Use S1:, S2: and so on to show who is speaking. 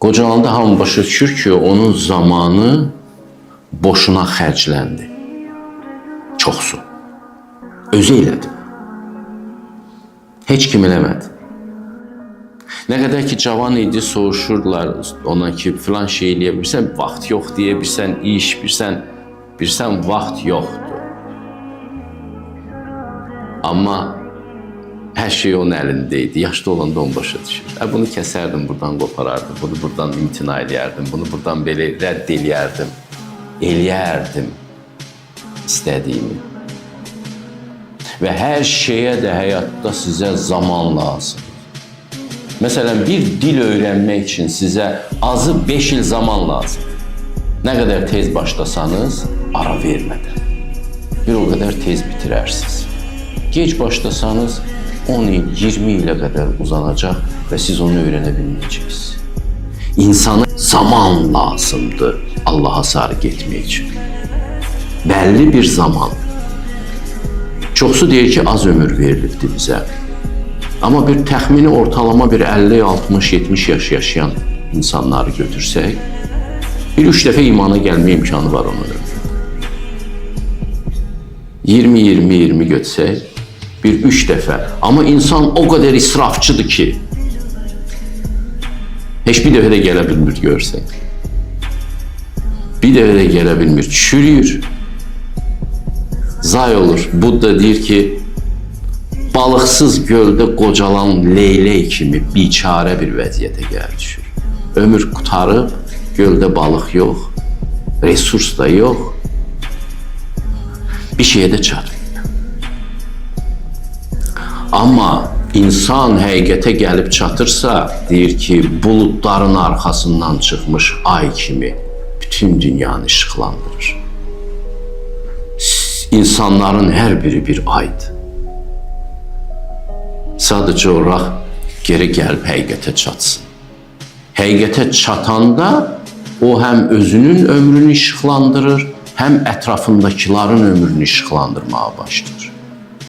S1: Qocalanda hamı başa düşür ki, onun zamanı boşuna xərcləndi. Çoxsu. Özü elədi. Heç kim eləmədi. Nə qədər ki cavan idi, soruşurdular ona ki, filan şey eləyə bilirsən, vaxt yox deyə bilirsən, iş, bilirsən, vaxt yoxdur. Amma hər şey onun əlində idi. Yaşlı olanda onu başa düşür. Bunu kəsərdim, buradan qoparardım, bunu buradan imtina edərdim, bunu buradan belə rədd eləyərdim. Eləyərdim istədiyimi. Və hər şeyə də həyatda sizə zaman lazım. Məsələn, bir dil öyrənmək üçün sizə azı 5 il zaman lazım. Nə qədər tez başlasanız, ara vermədən. Bir o qədər tez bitirərsiniz. Gec başlasanız, 10 il, 20 ilə qədər uzanacaq və siz onu öyrənə bilməyəcəksiniz. İnsana zaman lazımdır Allaha sarı getmək üçün. Bəlli bir zaman. Çoxsu deyir ki, az ömür verilibdir bizə. Amma bir təxmini ortalama bir 50, 60, 70 yaş yaşayan insanları götürsək, bir 3 dəfə imana gəlmə imkanı var onun ömründə. 20 götürsək, bir 3 dəfə. Amma insan o qədər israfçıdır ki, heç bir dəfə də gələ bilmir, görsən. Bir dəfə də gələ bilmir, çürüyür. Zay olur. Budda deyir ki, balıqsız göldə qocalan leylək kimi biçarə bir vəziyyətə gəlir düşür. Ömür qutarıb, göldə balıq yox, resurs da yox, bir şeyə də çatmır. Amma insan həqiqətə gəlib çatırsa, deyir ki, buludların arxasından çıxmış ay kimi bütün dünyanı işıqlandırır. İnsanların hər biri bir aydır. Sadəcə olaraq geri gəlib həqiqətə çatsın. Həqiqətə çatanda o həm özünün ömrünü işıqlandırır, həm ətrafındakiların ömrünü işıqlandırmağa başlayır.